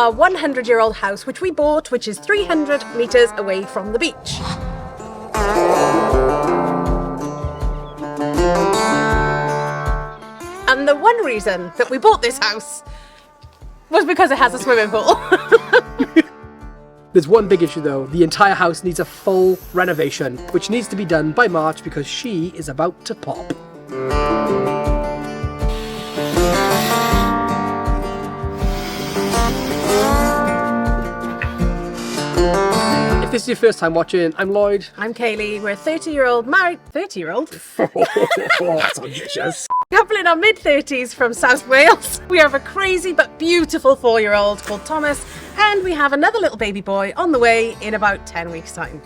our 100-year-old house, which we bought, which is 300 metres away from the beach. And the one reason that we bought this house was because it has a swimming pool. There's one big issue though. The entire house needs a full renovation, which needs to be done by March because she is about to pop. If this is your first time watching, I'm Lloyd. I'm Kaylee. We're a 30-year-old married... 30-year-old? That's ambitious. Couple in our mid-30s from South Wales. We have a crazy but beautiful 4-year-old called Thomas, and we have another little baby boy on the way in about 10 weeks' time.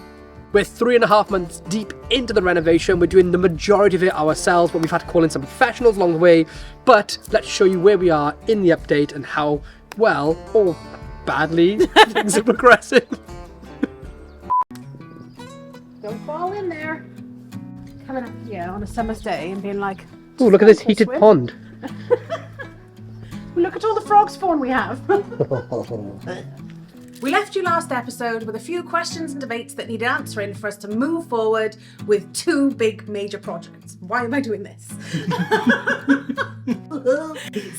We're 3.5 months deep into the renovation. We're doing the majority of it ourselves, but we've had to call in some professionals along the way. But let's show you where we are in the update and how well or badly things are progressing. Don't fall in there. Coming up here on a summer's day and being like, Oh, look at this heated pond. look at all the frog spawn we have. We left you last episode with a few questions and debates that needed answering for us to move forward with 2 big major projects. Why am I doing this?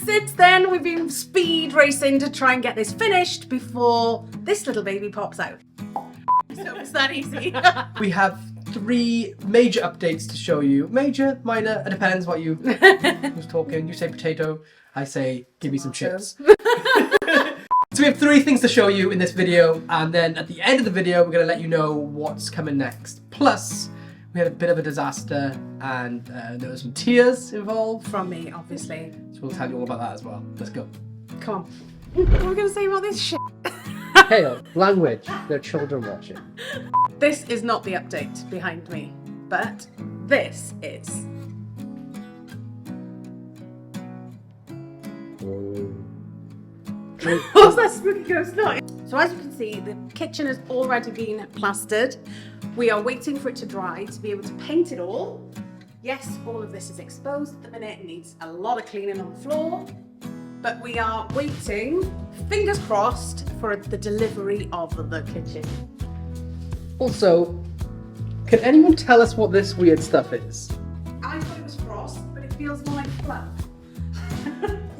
Since then, we've been speed racing to try and get this finished before this little baby pops out. So it's that easy. We have 3 major updates to show you. Major, minor, it depends what you who's talking. You say potato, I say give me some chips. So we have 3 things to show you in this video, and then at the end of the video we're going to let you know what's coming next. Plus, we had a bit of a disaster and there were some tears involved. From me, obviously. So we'll tell you all about that as well. Let's go. Come on. What are we going to say about this shit? Hail, language, there are children watching. This is not the update behind me, but this is. What's that spooky ghost noise? So as you can see, the kitchen has already been plastered. We are waiting for it to dry to be able to paint it all. Yes, all of this is exposed at the minute. It needs a lot of cleaning on the floor. But we are waiting, fingers crossed, for the delivery of the kitchen. Also, can anyone tell us what this weird stuff is? I thought it was frost, but it feels more like fluff.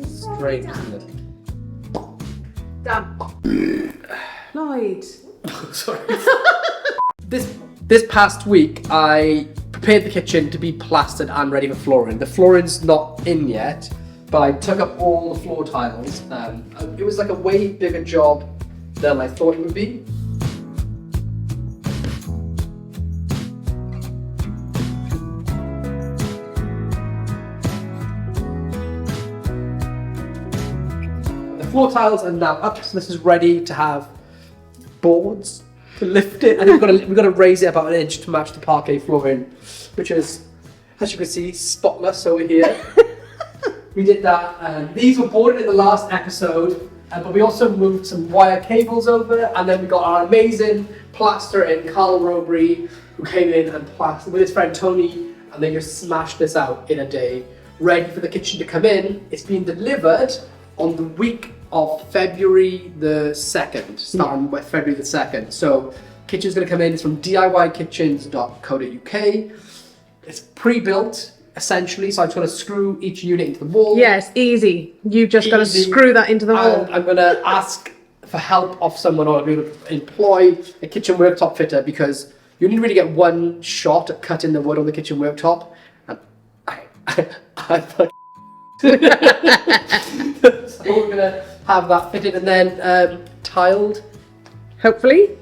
Strange, isn't it? Damn. Lloyd. Sorry. This past week, I prepared the kitchen to be plastered and ready for flooring. The flooring's not in yet, but I took up all the floor tiles. It was like a way bigger job than I thought it would be. The floor tiles are now up, so this is ready to have boards to lift it, and we've got to raise it about 1 inch to match the parquet flooring, which is, as you can see, spotless over here. We did that, and these were boarded in the last episode, but we also moved some wire cables over, and then we got our amazing plasterer, Carl Robry, who came in and plastered with his friend Tony, and they just smashed this out in a day, ready for the kitchen to come in. It's being delivered on the week of February the 2nd, starting with February the 2nd. So, kitchen's going to come in. It's from DIYkitchens.co.uk. It's pre-built, essentially, so I'm just going to screw each unit into the wall. Yes, easy. You've just got to screw that into the wall. And I'm going to ask for help of someone, or I'm going to employ a kitchen worktop fitter, because you only really get one shot at cutting the wood on the kitchen worktop, and I so we're going to have that fitted and then tiled. Hopefully.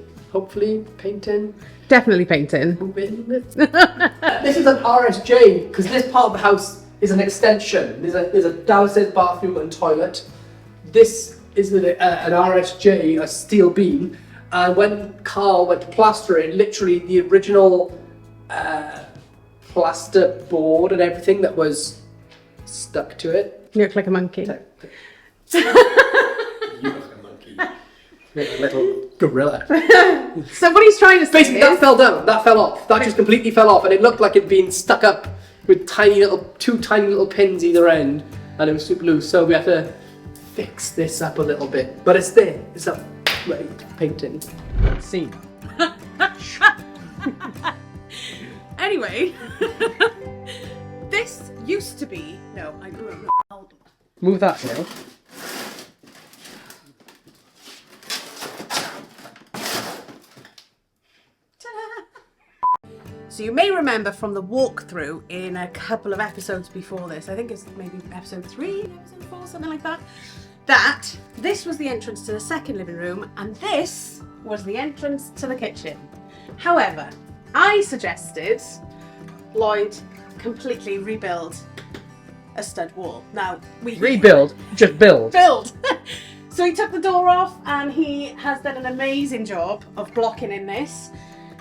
Painting. Definitely painting. Moving. This is an RSJ, because this part of the house is an extension. There's a downstairs bathroom and toilet. This is an RSJ, a steel beam. And when Carl went to plastering, literally the original plaster board and everything that was stuck to it. You look like a monkey. You look like a monkey. You're a little gorilla. So what he's trying to say basically, that fell down. That fell off. That just completely fell off, and it looked like it'd been stuck up with two tiny little pins either end, and it was super loose. So we had to fix this up a little bit, but it's there. It's up, ready to painting. Scene. Anyway, this used to be, no, I grew up. Move that now. So you may remember from the walkthrough in a couple of episodes before this, I think it's maybe episode 3, episode 4, something like that, that this was the entrance to the second living room and this was the entrance to the kitchen. However, I suggested Lloyd completely rebuild a stud wall. Now, we... Rebuild? Just build? Build! So he took the door off and he has done an amazing job of blocking in this.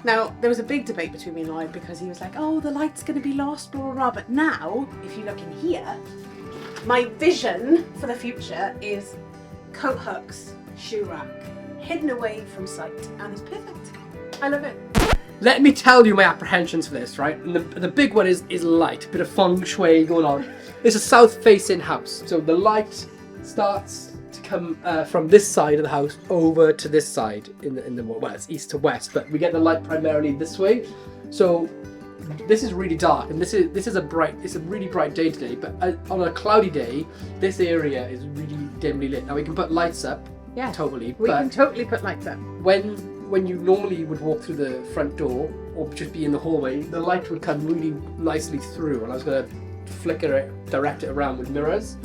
Now, there was a big debate between me and Lloyd because he was like, oh, the light's going to be lost, blah, blah, blah. But now, if you look in here, my vision for the future is coat hooks, shoe rack, hidden away from sight, and it's perfect. I love it. Let me tell you my apprehensions for this, right? And the big one is light, a bit of feng shui going on. It's a south-facing house, so the light starts to come from this side of the house over to this side in the well, it's east to west, but we get the light primarily this way. So this is really dark, and this is a really bright day today. But on a cloudy day, this area is really dimly lit. Now we can put lights up, yeah, totally. We can totally put lights up. When you normally would walk through the front door or just be in the hallway, the light would come really nicely through, and I was going to flicker it, direct it around with mirrors.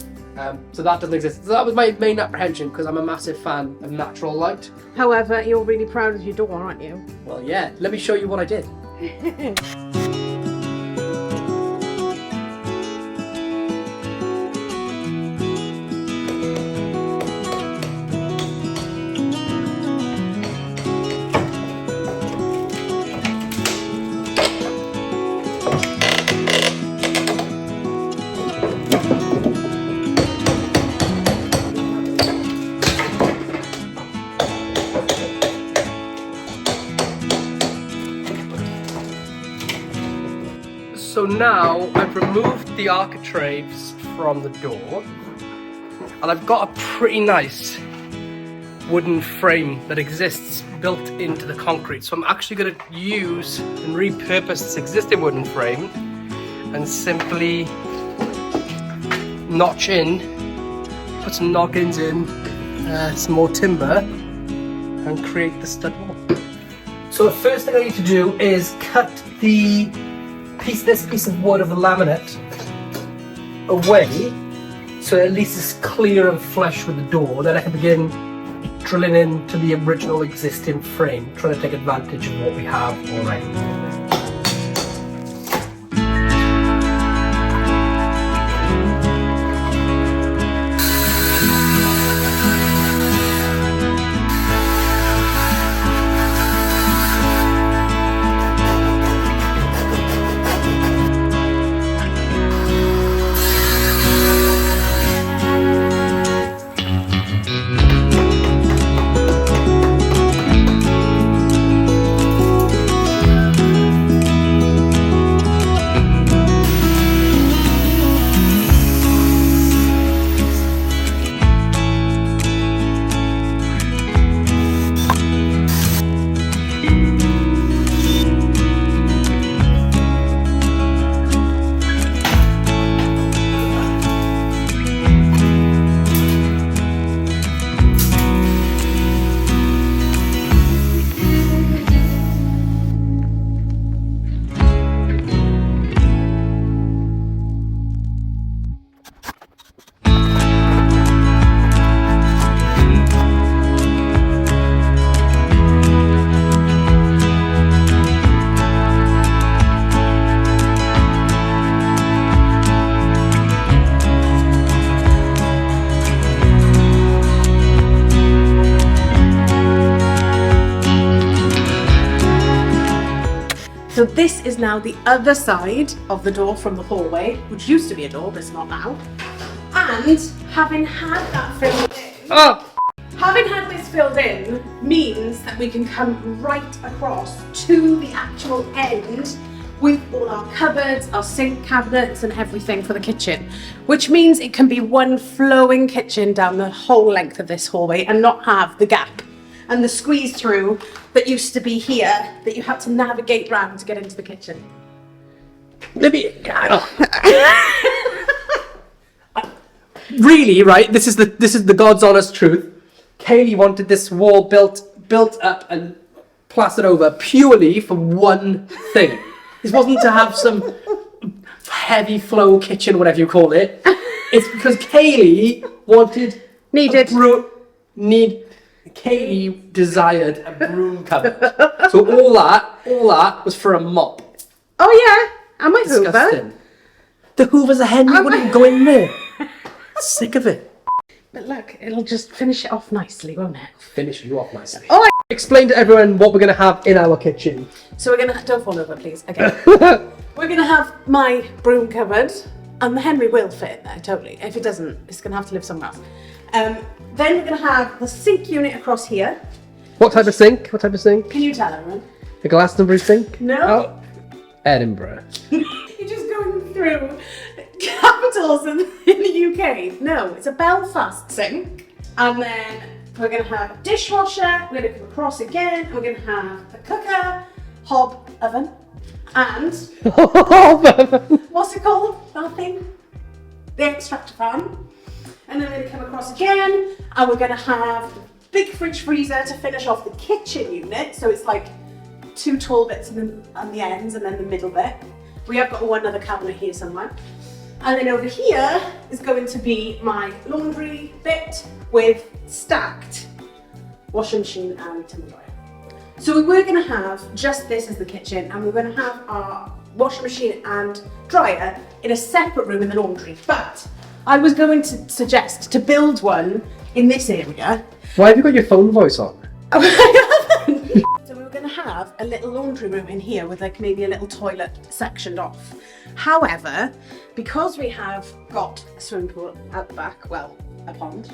So that doesn't exist. So that was my main apprehension because I'm a massive fan of natural light. However, you're really proud of your door, aren't you? Well, yeah. Let me show you what I did. So now I've removed the architraves from the door and I've got a pretty nice wooden frame that exists built into the concrete. So I'm actually going to use and repurpose this existing wooden frame and simply notch in, put some noggins in, some more timber and create the stud wall. So the first thing I need to do is cut this piece of wood of the laminate away so at least it's clear and flush with the door. Then I can begin drilling into the original existing frame, trying to take advantage of what we have already. So this is now the other side of the door from the hallway, which used to be a door, but it's not now. And having had that filled in, having had this filled in means that we can come right across to the actual end with all our cupboards, our sink cabinets and everything for the kitchen, which means it can be one flowing kitchen down the whole length of this hallway and not have the gap and the squeeze through that used to be here that you had to navigate round to get into the kitchen. Really, right? This is the God's honest truth. Kaylee wanted this wall built up and plastered over purely for one thing. This wasn't to have some heavy flow kitchen, whatever you call it. It's because Kaylee Kaylee desired a broom cupboard. So all that was for a mop. Oh yeah, and my Hoover. Disgusting. The Hoover's a Henry wouldn't even go in there. Sick of it. But look, it'll just finish it off nicely, won't it? Finish you off nicely. Oh, Explain to everyone what we're going to have in our kitchen. so we're gonna, don't fall over please, okay. We're gonna have my broom cupboard, and the Henry will fit in there, totally. If it doesn't, it's gonna have to live somewhere else. Then we're gonna have the sink unit across here. What type of sink? What type of sink? Can you tell everyone? A Glastonbury sink? No. Oh. Edinburgh. You're just going through capitals in the UK. No, it's a Belfast sink. And then we're going to have a dishwasher, we're going to come across again, we're going to have a cooker, hob oven, and what's it called? That thing? The extractor fan. And then we're going to come across again, and we're going to have the big fridge freezer to finish off the kitchen unit. So it's like two tall bits on the ends and then the middle bit. We have got one other cabinet here somewhere. And then over here is going to be my laundry bit with stacked washing machine and tumble dryer. So we were going to have just this as the kitchen, and we're going to have our washing machine and dryer in a separate room in the laundry. But I was going to suggest to build one in this area. Why have you got your phone voice on? So we were going to have a little laundry room in here with like maybe a little toilet sectioned off. However, because we have got a swimming pool at the back, well, a pond,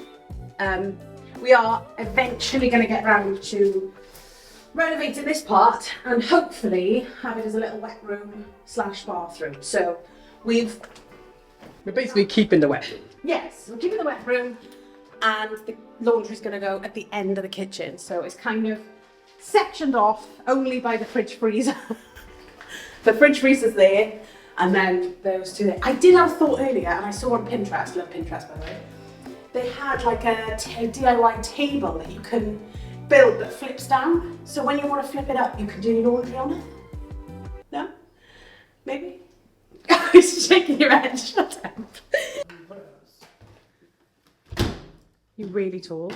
we are eventually going to get round to renovating this part and hopefully have it as a little wet room / bathroom. So we're basically keeping the wet room. Yes, we're keeping the wet room, and the laundry's going to go at the end of the kitchen. So it's kind of sectioned off only by the fridge freezer. The fridge freezer's there, and then those two there. I did have a thought earlier, and I saw on Pinterest, love Pinterest by the way, they had like a DIY table that you can build that flips down. So when you want to flip it up, you can do your laundry on it. No? Maybe? You're shaking your head, shut up. You're really tall.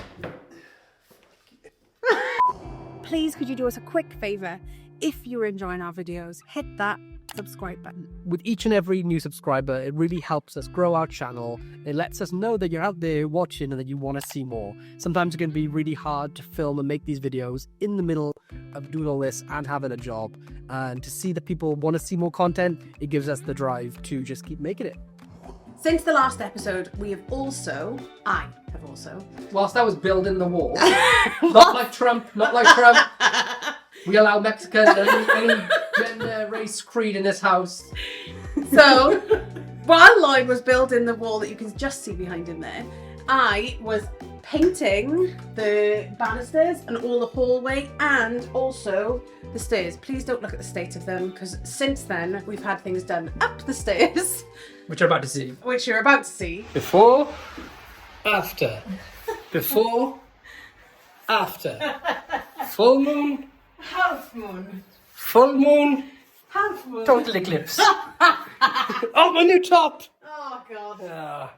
Please could you do us a quick favour? If you're enjoying our videos, hit that subscribe button. With each and every new subscriber, it really helps us grow our channel. It lets us know that you're out there watching and that you want to see more. Sometimes it can be really hard to film and make these videos in the middle of doing all this and having a job. And to see that people want to see more content, it gives us the drive to just keep making it. Since the last episode, I have also, Whilst I was building the wall, not like Trump, we allow Mexicans and any gender, race, creed in this house. So, while Lloyd was building the wall that you can just see behind him there, I was painting the banisters and all the hallway and also the stairs. Please don't look at the state of them, because since then we've had things done up the stairs. Which you're about to see. Which you're about to see. Before, after. Before, after. Full moon. Half moon. Full moon. Half moon. Total eclipse. Oh, my new top. Oh, God.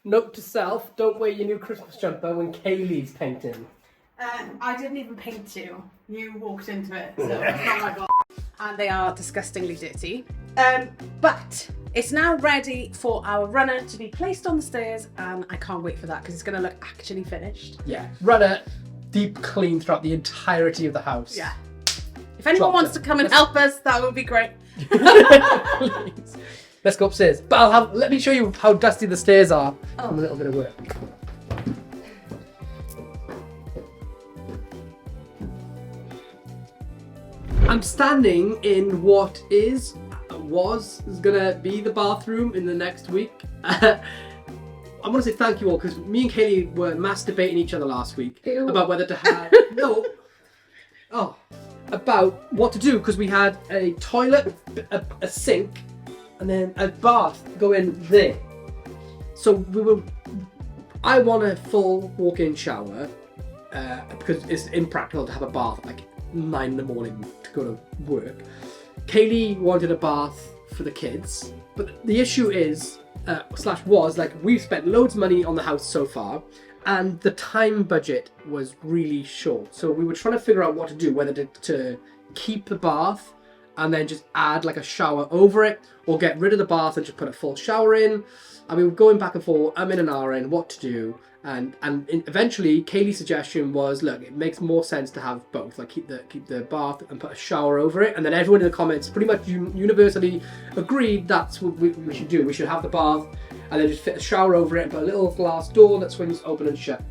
Note to self, don't wear your new Christmas jumper when Kaylee's painting. I didn't even paint you. You walked into it. So, oh my God. And they are disgustingly dirty. But it's now ready for our runner to be placed on the stairs, and I can't wait for that because it's going to look actually finished. Yeah. Runner deep clean throughout the entirety of the house. Yeah. If anyone wants to come and help us, that would be great. Please. Let's go upstairs. But let me show you how dusty the stairs are from a little bit of work. I'm standing in what was gonna be the bathroom in the next week. I want to say thank you all because me and Kaylee were masturbating each other last week about whether to have about what to do because we had a toilet, a sink, and then a bath going there. So I want a full walk-in shower because it's impractical to have a bath at like 9 in the morning to go to work. Kaylee wanted a bath for the kids, but the issue is, was like we've spent loads of money on the house so far, and the time budget was really short. So we were trying to figure out what to do, whether to keep the bath and then just add like a shower over it, or get rid of the bath and just put a full shower in. And we were going back and forth, I'm in an hour in, what to do. And eventually Kaylee's suggestion was, look, it makes more sense to have both, like keep the bath and put a shower over it. And then everyone in the comments pretty much universally agreed that's what we should do. We should have the bath and then just fit a shower over it and put a little glass door that swings open and shut.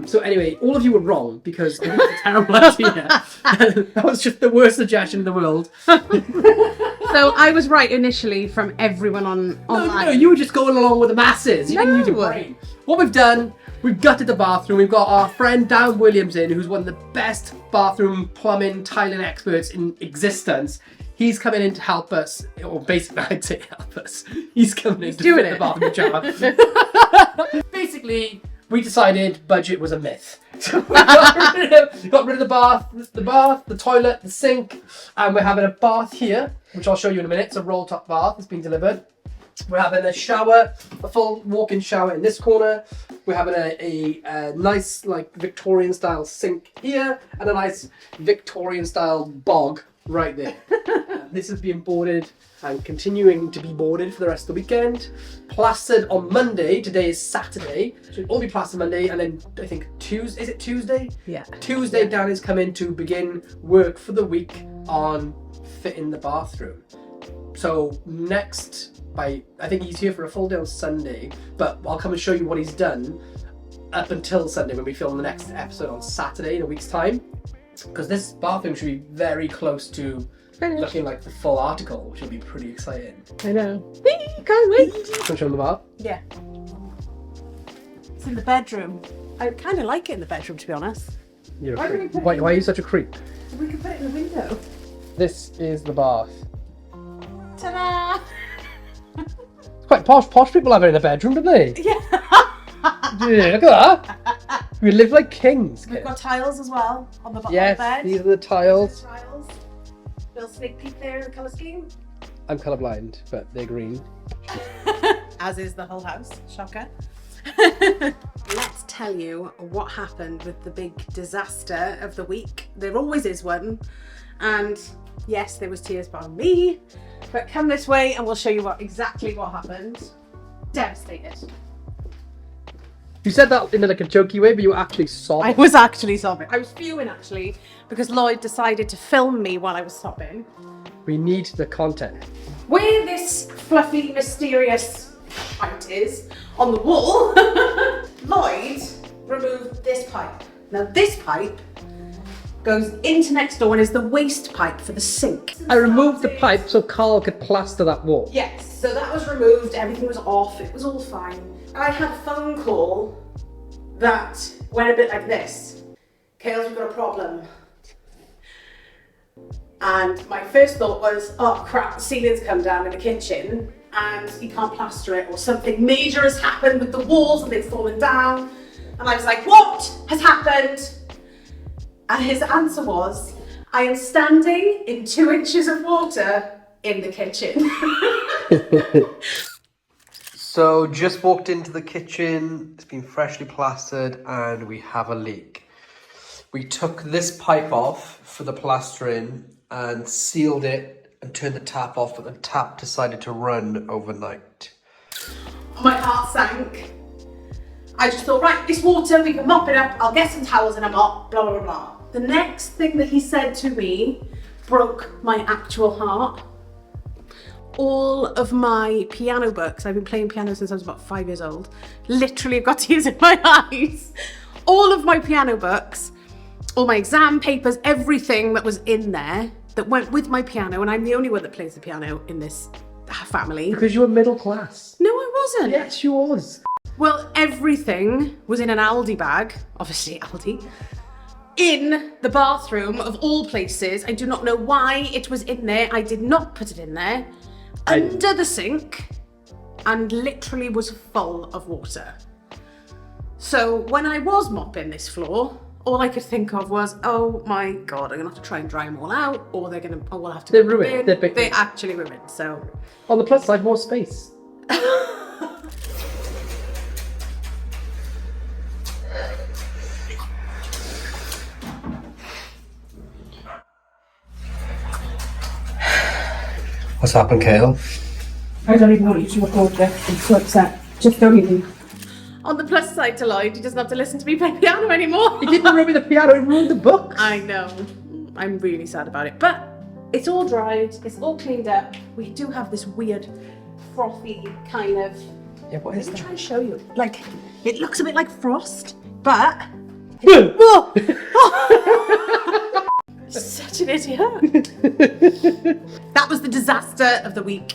So anyway, all of you were wrong because it was a terrible idea. That was just the worst suggestion in the world. So I was right initially from everyone online. No, you were just going along with the masses. You didn't use your brain. What we've done, we've gutted the bathroom. We've got our friend Dan Williams in, who's one of the best bathroom plumbing, tiling experts in existence. He's coming in to help us, or basically, I'd say help us. He's coming in to fit the bathroom shower. Basically, we decided budget was a myth. So we got rid of the bath, the toilet, the sink, and we're having a bath here, which I'll show you in a minute. It's a roll top bath. It's been delivered. We're having a shower, a full walk-in shower in this corner. We're having a nice like Victorian style sink here, and a nice Victorian style bog right there. This is being boarded and continuing to be boarded for the rest of the weekend. Plastered on Monday. Today is Saturday. So it'll all be plastered Monday, and then I think Tuesday. Is it Tuesday? Yeah. Tuesday, Dan is coming to begin work for the week on fitting the bathroom. So I think he's here for a full day on Sunday, but I'll come and show you what he's done up until Sunday when we film the next episode on Saturday in a week's time. Because this bathroom should be very close to looking like the full article, which will be pretty exciting. I know. Can't wait. Can you show them the bath? Yeah. It's in the bedroom. I kind of like it in the bedroom, to be honest. You're a creep. Why are you such a creep? We can put it in the window. This is the bath. Ta-da! It's quite posh. Posh people have it in the bedroom, don't they? Yeah. Yeah, look at that. We live like kings. We've got tiles as well on the bottom Yes, of the bed. these are the tiles. Tiles. Little sneak peek there in the colour scheme. I'm colourblind, but they're green. As is the whole house. Shocker. Let's tell you what happened with the big disaster of the week. There always is one. And yes, there was tears by me. But come this way and we'll show you exactly what happened. Devastated. You said that in like a jokey way, but you were actually sobbing. I was actually sobbing. I was fuming actually because Lloyd decided to film me while I was sobbing. We need the content. Where this fluffy, mysterious pipe is on the wall, Lloyd removed this pipe. Now this pipe goes into next door and is the waste pipe for the sink. I removed the pipe so Carl could plaster that wall. Yes, so that was removed, everything was off, it was all fine. I had a phone call that went a bit like this. Kayls, we've got a problem. And my first thought was, oh crap, the ceiling's come down in the kitchen and you can't plaster it, or something major has happened with the walls and they've fallen down. And I was like, what has happened? And his answer was, I am standing in 2 inches of water in the kitchen. So just walked into the kitchen, it's been freshly plastered and we have a leak. We took this pipe off for the plastering and sealed it and turned the tap off, but the tap decided to run overnight. My heart sank. I just thought, right, this water, we can mop it up, I'll get some towels and a mop, blah, blah, blah, blah. The next thing that he said to me broke my actual heart. All of my piano books, I've been playing piano since I was about 5 years old, literally I've got tears in my eyes. All of my piano books, all my exam papers, everything that was in there that went with my piano, and I'm the only one that plays the piano in this family. Because you were middle class. No, I wasn't. Yes, you was. Well, everything was in an Aldi bag, obviously Aldi, in the bathroom of all places. I do not know why it was in there. I did not put it in there. Under the sink, and literally was full of water. So when I was mopping this floor, all I could think of was, oh my God, I'm gonna have to try and dry them all out, or we'll have to. They're ruined. They're big. They're actually ruined. So On the plus side, more space. What's happened, Kayl? I don't even want you to record this. I'm so upset. Just don't even. on the plus side to Lloyd, he doesn't have to listen to me play piano anymore. He didn't ruin the piano, he ruined the books. I know. I'm really sad about it. But it's all dried, it's all cleaned up. We do have this weird frothy kind of... Yeah, what is Let me that? try and show you. Like, it looks a bit like frost, but... Such an idiot. That was the disaster of the week.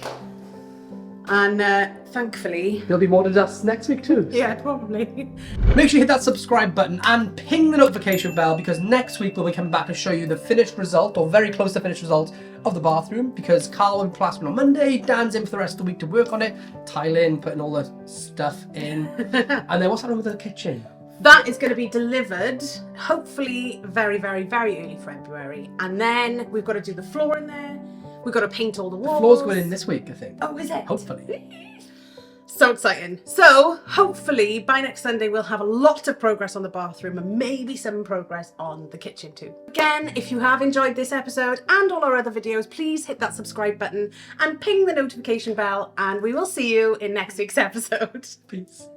And thankfully... There'll be more disasters next week too. Yeah, probably. Make sure you hit that subscribe button and ping the notification bell, because next week we'll be coming back to show you the finished result, or very close to finished result, of the bathroom, because Carl went plastering on Monday, Dan's in for the rest of the week to work on it, tiling, putting all the stuff in. And then what's happening with the kitchen? That is going to be delivered, hopefully very, very, very early February. And then we've got to do the floor in there. We've got to paint all the walls. The floor's going in this week, I think. Oh, is it? Hopefully. So exciting. So hopefully by next Sunday we'll have a lot of progress on the bathroom and maybe some progress on the kitchen too. Again, if you have enjoyed this episode and all our other videos, please hit that subscribe button and ping the notification bell, and we will see you in next week's episode. Peace.